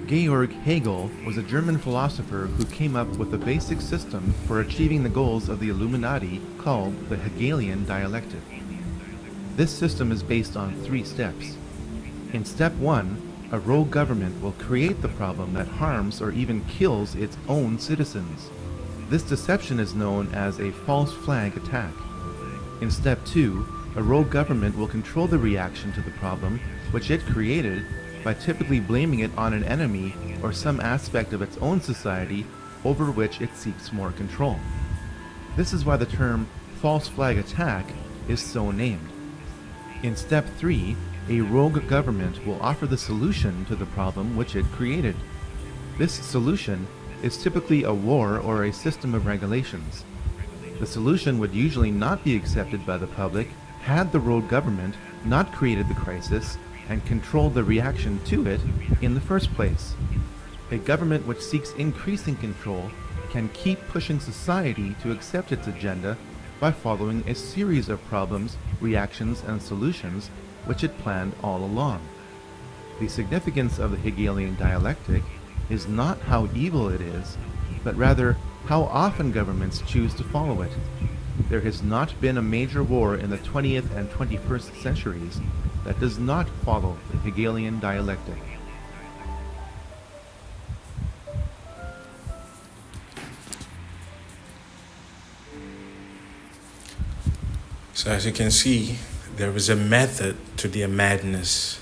Georg Hegel was a German philosopher who came up with a basic system for achieving the goals of the Illuminati called the Hegelian dialectic. This system is based on 3 steps. In step 1, a rogue government will create the problem that harms or even kills its own citizens. This deception is known as a false flag attack. In step 2, a rogue government will control the reaction to the problem which it created by typically blaming it on an enemy or some aspect of its own society over which it seeks more control. This is why the term false flag attack is so named. In step 3, a rogue government will offer the solution to the problem which it created. This solution is typically a war or a system of regulations. The solution would usually not be accepted by the public had the rogue government not created the crisis and controlled the reaction to it in the first place. A government which seeks increasing control can keep pushing society to accept its agenda by following a series of problems, reactions, and solutions which it planned all along. The significance of the Hegelian dialectic is not how evil it is, but rather how often governments choose to follow it. There has not been a major war in the 20th and 21st centuries that does not follow the Hegelian dialectic. So as you can see, there is a method to their madness.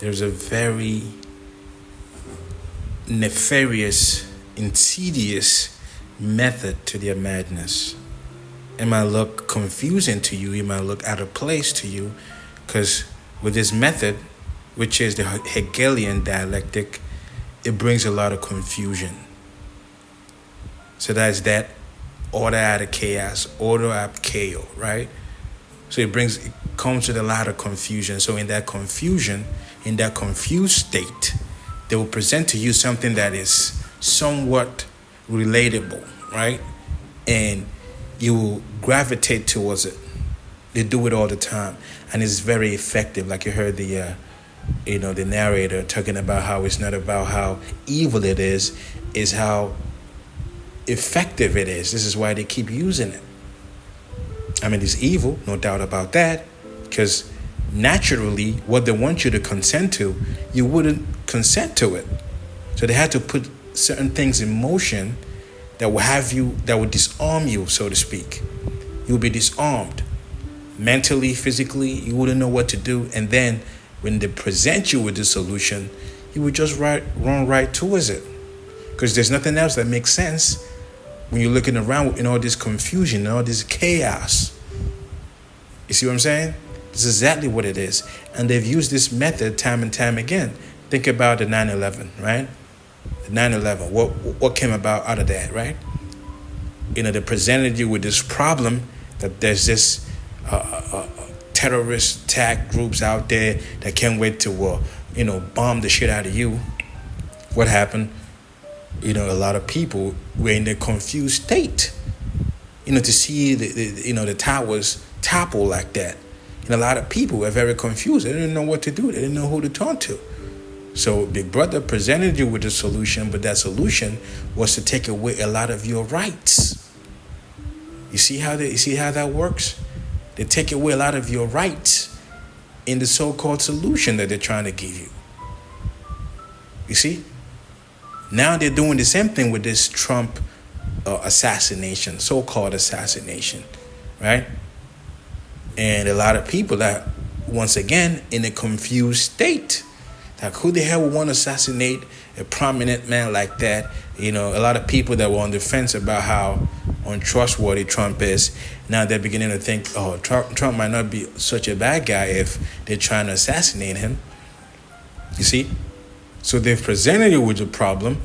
There's a very nefarious, insidious method to their madness. It might look confusing to you, it might look out of place to you, because with this method, which is the Hegelian dialectic, it brings a lot of confusion. So that's that order out of chaos, order out of chaos, right? So it comes with a lot of confusion. So in that confusion, in that confused state, they will present to you something that is somewhat relatable, right? And you will gravitate towards it. They do it all the time, and it's very effective. Like you heard the narrator talking about how it's not about how evil it is how effective it is. This is why they keep using it. I mean, it's evil, no doubt about that, because naturally, what they want you to consent to, you wouldn't consent to it. So they had to put certain things in motion that will disarm you, so to speak. You'll be disarmed. Mentally, physically, you wouldn't know what to do. And then when they present you with the solution, you would just run right towards it. Because there's nothing else that makes sense when you're looking around in all this confusion and all this chaos. You see what I'm saying? This is exactly what it is. And they've used this method time and time again. Think about the 9/11, right? The 9/11, what came about out of that, right? They presented you with this problem that there's this terrorist attack groups out there that can't wait to, bomb the shit out of you. What happened? A lot of people were in a confused state. To see the towers topple like that. And a lot of people were very confused. They didn't know what to do. They didn't know who to turn to. So Big Brother presented you with a solution, but that solution was to take away a lot of your rights. You see how that works? They take away a lot of your rights in the so-called solution that they're trying to give you. You see? Now they're doing the same thing with this Trump assassination, so-called assassination, right? And a lot of people are, once again, in a confused state. Like, who the hell would want to assassinate a prominent man like that? A lot of people that were on the fence about how untrustworthy Trump is, now they're beginning to think, Trump might not be such a bad guy if they're trying to assassinate him. You see? So they've presented you with the problem.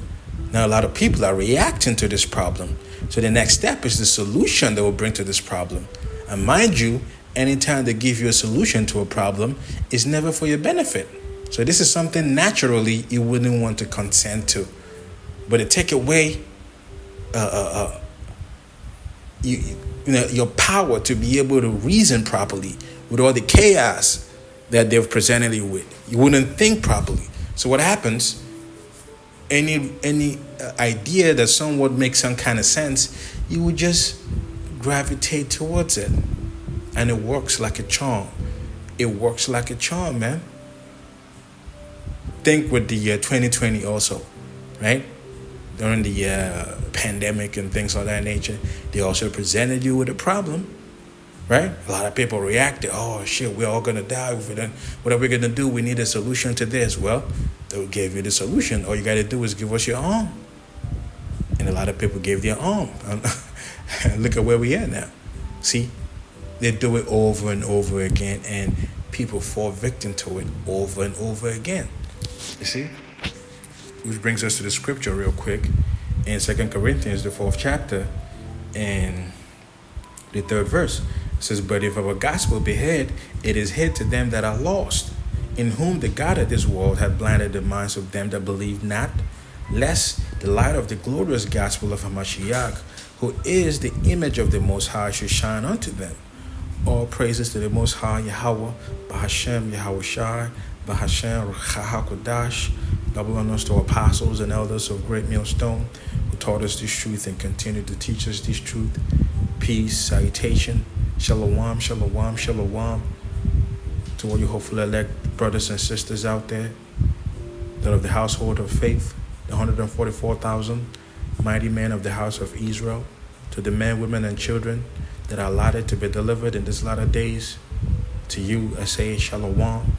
Now a lot of people are reacting to this problem. So the next step is the solution they will bring to this problem. And mind you, anytime they give you a solution to a problem, it's never for your benefit. So this is something naturally you wouldn't want to consent to. But to take away your power to be able to reason properly with all the chaos that they've presented you with. You wouldn't think properly. So what happens, any idea that somewhat makes some kind of sense, you would just gravitate towards it. And it works like a charm. It works like a charm, man. Think with the year 2020 also, right? During the pandemic and things of that nature, they also presented you with a problem, right? A lot of people reacted, oh shit, we're all gonna die. What are we gonna do? We need a solution to this. Well, they gave you the solution. All you gotta do is give us your arm. And a lot of people gave their arm. Look at where we are now. See? They do it over and over again, and people fall victim to it over and over again. You see? Which brings us to the scripture real quick. In 2 Corinthians, the 4th chapter, and the 3rd verse. It says, but if our gospel be hid, it is hid to them that are lost, in whom the God of this world hath blinded the minds of them that believe not, lest the light of the glorious gospel of Hamashiach, who is the image of the Most High, should shine unto them. All praises to the Most High, Yahweh, Bahashem, Yahweh Shai, Bahashem, Ruchahakodash. Double honors to apostles and elders of Great Millstone, who taught us this truth and continue to teach us this truth. Peace, salutation, shalom, shalom, shalom. To all you hopefully elect brothers and sisters out there, that of the household of faith, the 144,000 mighty men of the house of Israel, to the men, women, and children that are allotted to be delivered in this latter days. To you, I say shalom.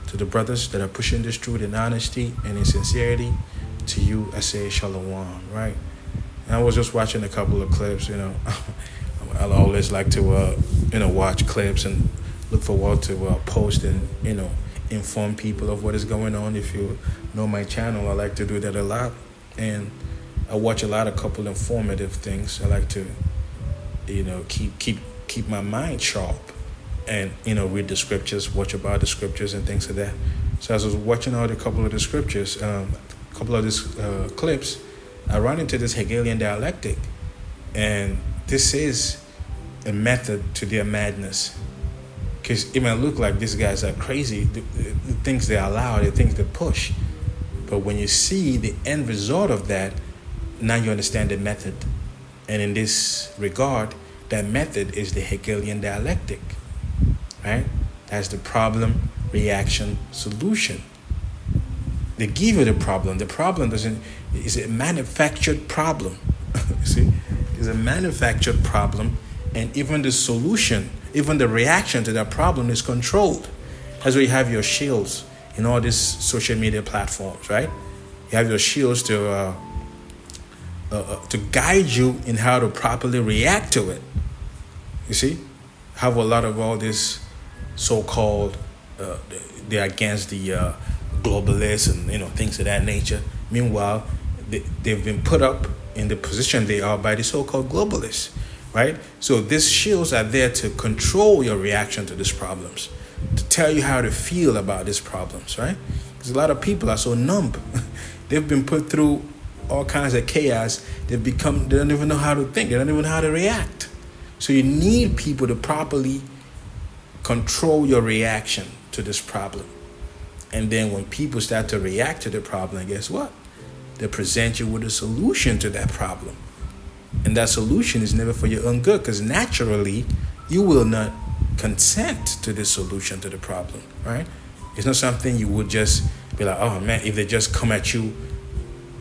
To the brothers that are pushing this truth in honesty and in sincerity, to you, I say shalom, right? And I was just watching a couple of clips, I always like to, watch clips and look forward to post and, inform people of what is going on. If you know my channel, I like to do that a lot. And I watch a lot of couple informative things. I like to, keep my mind sharp and, read the scriptures, watch about the scriptures and things like that. So as I was watching a couple of the scriptures, couple of these clips, I run into this Hegelian dialectic. And this is a method to their madness. Because it might look like these guys are crazy, the things they allow, the things they push. But when you see the end result of that, now you understand the method. And in this regard, that method is the Hegelian dialectic, right? That's the problem, reaction, solution. They give you the problem. The problem is a manufactured problem. See? It's a manufactured problem, and even the solution, even the reaction to that problem is controlled. That's why you have your shields in all these social media platforms, right? You have your shields to guide you in how to properly react to it. You see? Have a lot of all this so-called, they're against the globalists and things of that nature. Meanwhile, they've been put up in the position they are by the so-called globalists, right? So these shields are there to control your reaction to these problems, to tell you how to feel about these problems, right? Because a lot of people are so numb. They've been put through all kinds of chaos. They don't even know how to think. They don't even know how to react. So you need people to properly control your reaction to this problem. And then when people start to react to the problem, guess what? They present you with a solution to that problem. And that solution is never for your own good, because naturally you will not consent to the solution to the problem, right? It's not something you would just be like, oh man, if they just come at you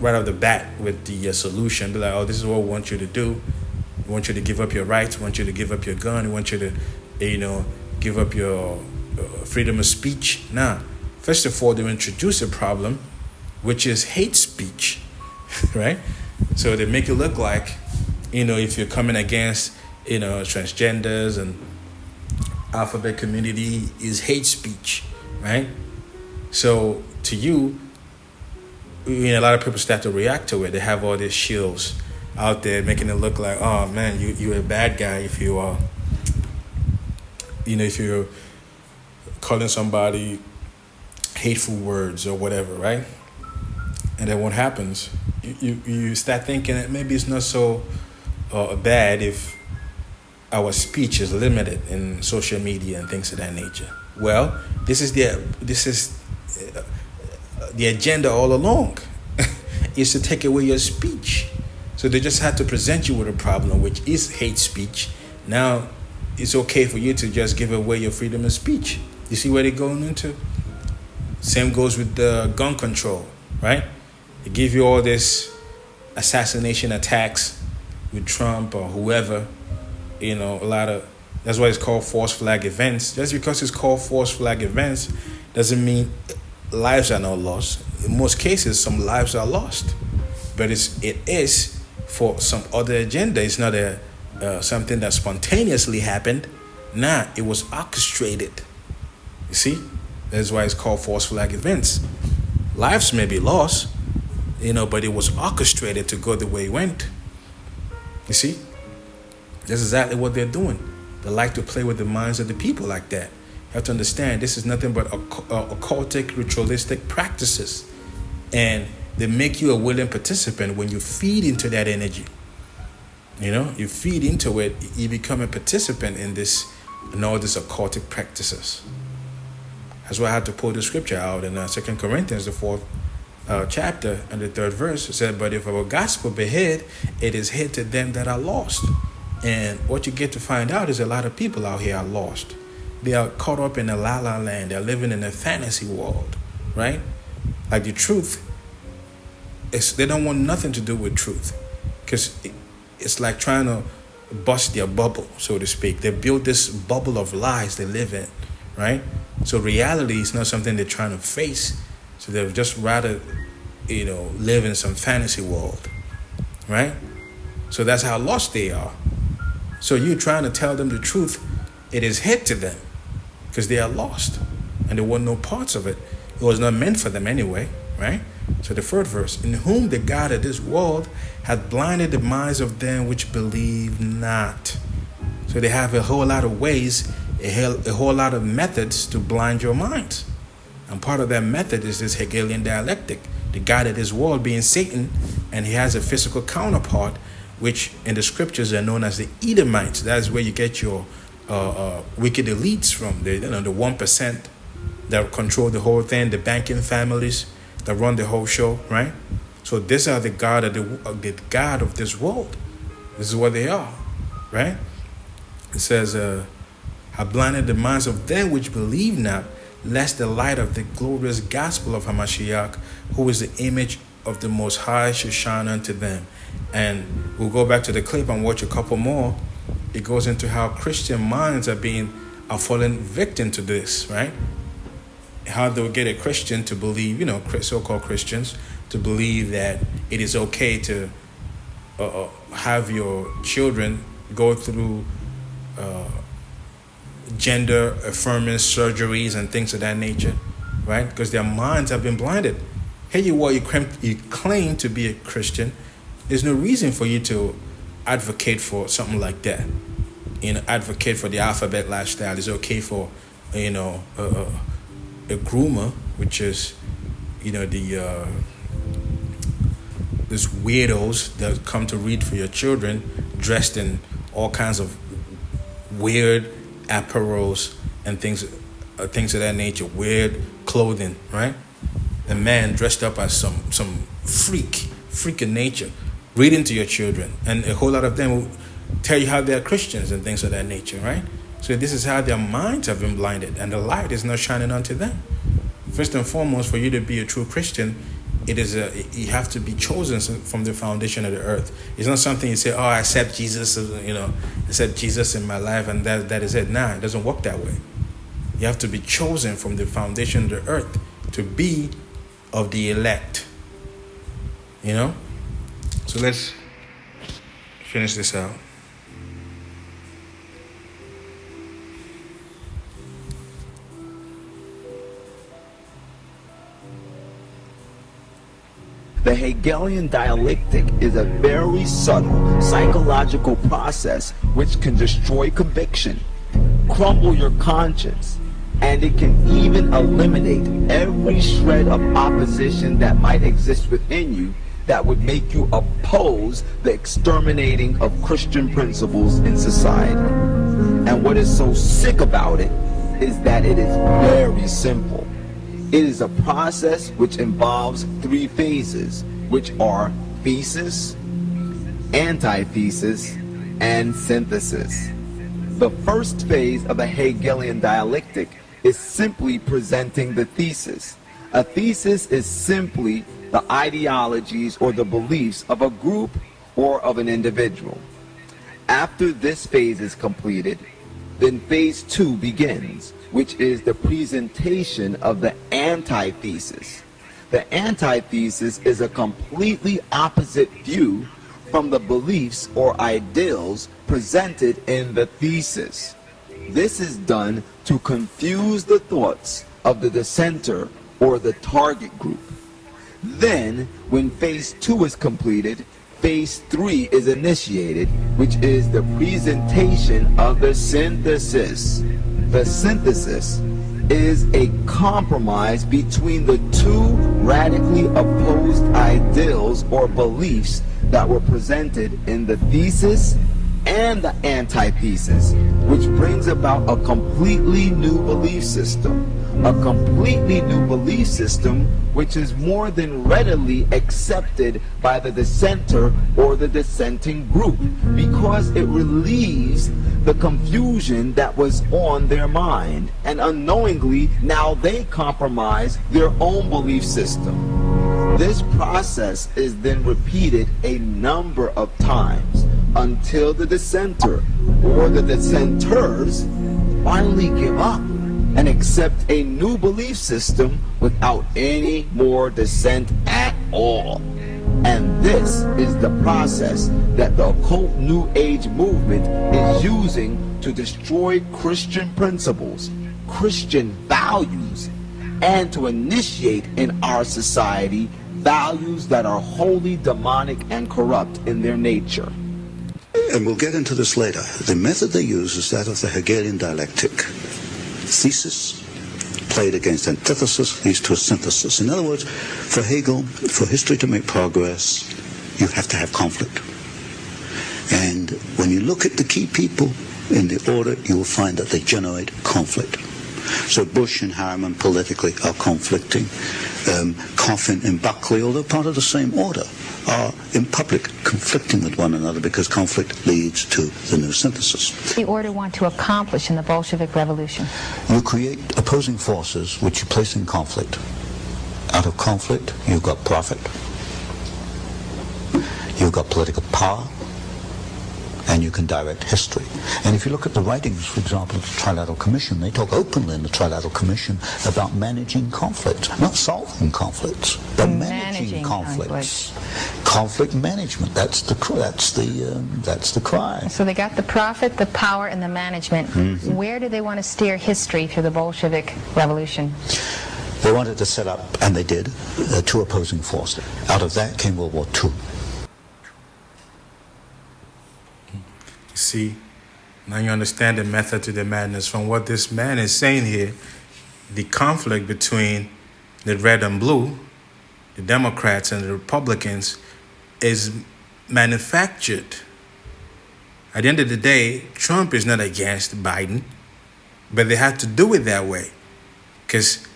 right off the bat with the solution, be like, oh, this is what we want you to do. We want you to give up your rights. We want you to give up your gun. We want you to, give up your freedom of speech. Nah. First of all, they introduce a problem, which is hate speech, right? So they make it look like, if you're coming against, transgenders and alphabet community is hate speech, right? So to you, a lot of people start to react to it. They have all these shields out there making it look like, oh man, you're a bad guy if you are, if you're calling somebody hateful words or whatever, right? And then what happens? You start thinking that maybe it's not so bad if our speech is limited in social media and things of that nature. Well, this is the agenda all along. is to take away your speech. So they just had to present you with a problem, which is hate speech. Now it's okay for you to just give away your freedom of speech. You see where they're going into? Same goes with the gun control, right? They give you all this assassination attacks with Trump or whoever, that's why it's called false flag events. Just because it's called false flag events doesn't mean lives are not lost. In most cases, some lives are lost, but it is for some other agenda. It's not something that spontaneously happened. Nah, it was orchestrated. You see? That's why it's called false flag events. Lives may be lost, but it was orchestrated to go the way it went. You see? That's exactly what they're doing. They like to play with the minds of the people like that. You have to understand, this is nothing but occultic, ritualistic practices. And they make you a willing participant when you feed into that energy. You feed into it, you become a participant in all these occultic practices. That's why I had to pull the scripture out in 2 Corinthians, the 4th chapter and the 3rd verse. It said, but if our gospel be hid, it is hid to them that are lost. And what you get to find out is a lot of people out here are lost. They are caught up in a la-la land. They're living in a fantasy world, right? Like the truth, they don't want nothing to do with truth, because it's like trying to bust their bubble, so to speak. They built this bubble of lies they live in, right? So reality is not something they're trying to face. So they'd just rather, live in some fantasy world, right? So that's how lost they are. So you trying to tell them the truth, it is hid to them because they are lost and they want no parts of it. It was not meant for them anyway, right? So the 3rd verse, in whom the God of this world hath blinded the minds of them which believe not. So they have a whole lot of ways, a whole lot of methods to blind your minds. And part of that method is this Hegelian dialectic. The God of this world being Satan, and he has a physical counterpart, which in the scriptures are known as the Edomites. That's where you get your wicked elites from. The 1% that control the whole thing, the banking families that run the whole show, right? So these are the God of this world. This is what they are, right? It says, have blinded the minds of them which believe not, lest the light of the glorious gospel of Hamashiach, who is the image of the Most High, should shine unto them. And we'll go back to the clip and watch a couple more. It goes into how Christian minds are falling victim to this, right? How they'll get a Christian to believe, so-called Christians, to believe that it is okay to have your children go through gender affirming surgeries and things of that nature, right? Because their minds have been blinded. Here you are, you claim to be a Christian. There's no reason for you to advocate for something like that. Advocate for the alphabet lifestyle. It's okay for, a groomer, which is, these weirdos that come to read for your children, dressed in all kinds of weird apparels and things of that nature, weird clothing, right? A man dressed up as some freak in nature, reading to your children, and a whole lot of them will tell you how they're Christians and things of that nature, right? So this is how their minds have been blinded, and the light is not shining onto them. First and foremost, for you to be a true Christian, you have to be chosen from the foundation of the earth. It's not something you say, oh, I accept Jesus, accept Jesus in my life, and that is it. Nah, it doesn't work that way. You have to be chosen from the foundation of the earth to be of the elect. So let's finish this out. The Hegelian dialectic is a very subtle psychological process which can destroy conviction, crumble your conscience, and it can even eliminate every shred of opposition that might exist within you that would make you oppose the exterminating of Christian principles in society. And what is so sick about it is that it is very simple. It is a process which involves 3 phases. which are thesis, antithesis, and synthesis. The first phase of the Hegelian dialectic is simply presenting the thesis. A thesis is simply the ideologies or the beliefs of a group or of an individual. After this phase is completed, then phase 2 begins, which is the presentation of the antithesis. The antithesis is a completely opposite view from the beliefs or ideals presented in the thesis. This is done to confuse the thoughts of the dissenter or the target group. Then, when phase 2 is completed, phase 3 is initiated, which is the presentation of the synthesis. The synthesis is a compromise between the two radically opposed ideals or beliefs that were presented in the thesis and the antithesis, which brings about a completely new belief system. A completely new belief system which is more than readily accepted by the dissenter or the dissenting group, because it relieves the confusion that was on their mind, and unknowingly now they compromise their own belief system. This process is then repeated a number of times until the dissenter or the dissenters finally give up and accept a new belief system without any more dissent at all. And this is the process that the occult New Age movement is using to destroy Christian principles, Christian values, and to initiate in our society values that are wholly demonic and corrupt in their nature. And we'll get into this later. The method they use is that of the Hegelian dialectic. Thesis played against antithesis leads to a synthesis. In other words, for Hegel, for history to make progress, you have to have conflict. And when you look at the key people in the order, you will find that they generate conflict. So Bush and Harriman politically are conflicting. Coffin and Buckley, although part of the same order, are in public conflicting with one another because conflict leads to the new synthesis. The order want to accomplish in the Bolshevik Revolution? You create opposing forces which you place in conflict. Out of conflict, you've got profit, you've got political power, and you can direct history. And if you look at the writings, for example, of the Trilateral Commission, they talk openly in the Trilateral Commission about managing conflicts, not solving conflicts, but managing conflicts. Conflict management, that's the cry. So they got the profit, the power, and the management. Mm-hmm. Where do they want to steer history through the Bolshevik Revolution? They wanted to set up, and they did, two opposing forces. Out of that came World War II. See, now you understand the method to the madness. From what this man is saying here, the conflict between the red and blue, the Democrats and the Republicans, is manufactured. At the end of the day, Trump is not against Biden, but they have to do it that way. Because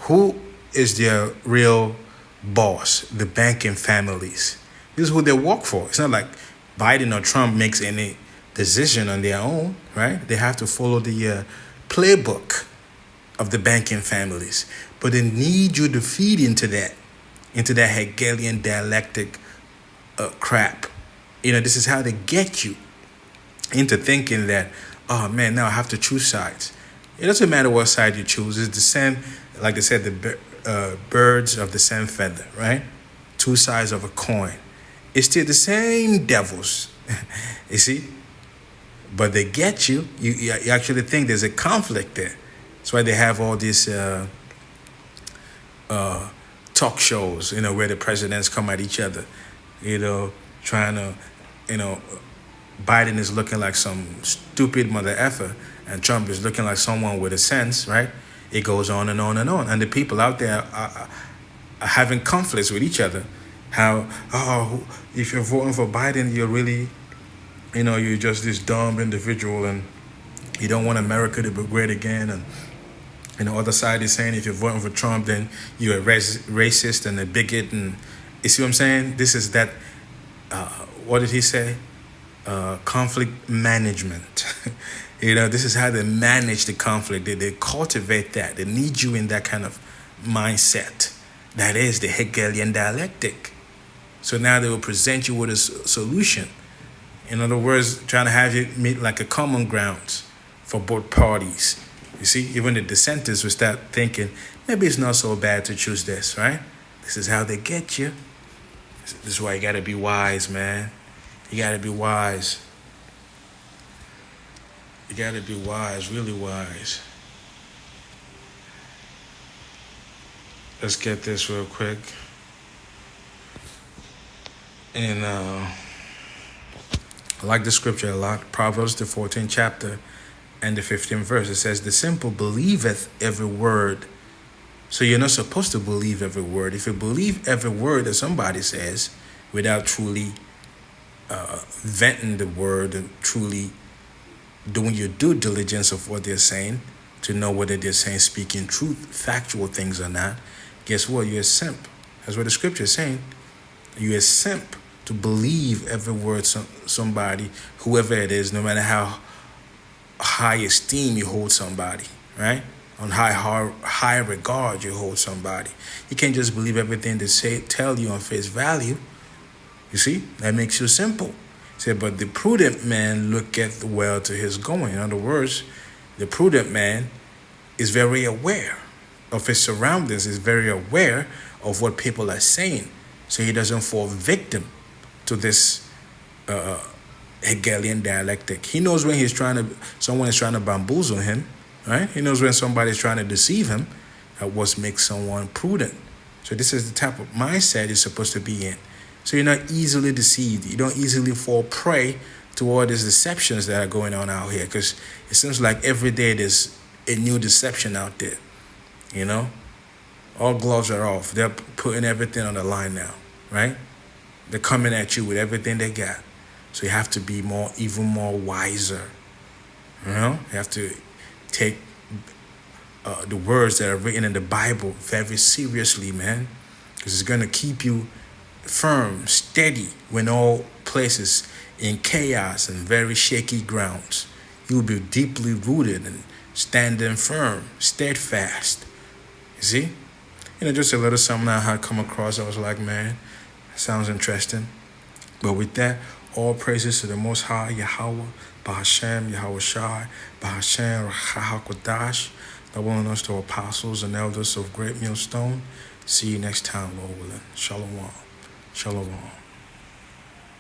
who is their real boss? The banking families. This is who they work for. It's not like Biden or Trump makes any decision on their own, right? They have to follow the playbook of the banking families. But they need you to feed into that Hegelian dialectic crap. You know, this is how they get you into thinking that, oh man, now I have to choose sides. It doesn't matter what side you choose. It's the same, like they said, the birds of the same feather, right? Two sides of a coin. It's still the same devils, you see? But they get you. You actually think there's a conflict there. That's why they have all these talk shows, you know, where the presidents come at each other, you know, trying to, you know, Biden is looking like some stupid mother effer, and Trump is looking like someone with a sense, right? It goes on and on and on. And the people out there are having conflicts with each other. How, oh, if you're voting for Biden, you're really, you know, you're just this dumb individual and you don't want America to be great again. And, you know, other side is saying if you're voting for Trump, then you're a racist and a bigot and You see what I'm saying? This is that, what did he say? Conflict management. This is how they manage the conflict. They cultivate that. They need you in that kind of mindset. That is the Hegelian dialectic. So now they will present you with a solution. In other words, trying to have you meet like a common ground for both parties. You see, even the dissenters will start thinking, maybe it's not so bad to choose this, right? This is how they get you. This is why you got to be wise, man. You got to be wise. You got to be wise, really wise. Let's get this real quick. And I like the scripture a lot. Proverbs, the 14th chapter and the 15th verse. It says, the simple believeth every word. So you're not supposed to believe every word. If you believe every word that somebody says without truly venting the word and truly doing your due diligence of what they're saying to know whether they're saying speaking truth, factual things or not, guess what? You're a simp. That's what the scripture is saying. You're a simp to believe every word somebody, whoever it is, no matter how high esteem you hold somebody, right? On high regard you hold somebody. You can't just believe everything they tell you on face value. You see, that makes you simple. Say, but the prudent man looketh well to his going. In other words, the prudent man is very aware of his surroundings, is very aware of what people are saying, so he doesn't fall victim to this Hegelian dialectic. He knows when someone is trying to bamboozle him, right? He knows when somebody is trying to deceive him. What makes someone prudent. So this is the type of mindset you're supposed to be in. So you're not easily deceived. You don't easily fall prey to all these deceptions that are going on out here, because it seems like every day there's a new deception out there. All gloves are off. They're putting everything on the line now, right? They're coming at you with everything they got. So you have to be even more wiser. You have to take the words that are written in the Bible very seriously, man, because it's going to keep you firm, steady when all places in chaos and very shaky grounds. You will be deeply rooted and standing firm, steadfast. You see? Just a little something I had come across. I was like, man, sounds interesting. But with that, all praises to the Most High, Yahweh, Bahashem, Yahweh Shai, Bahashem, Rahakodash, the one us to apostles and elders of Great Millstone. See you next time, Lord willing. Shalom. Shalom.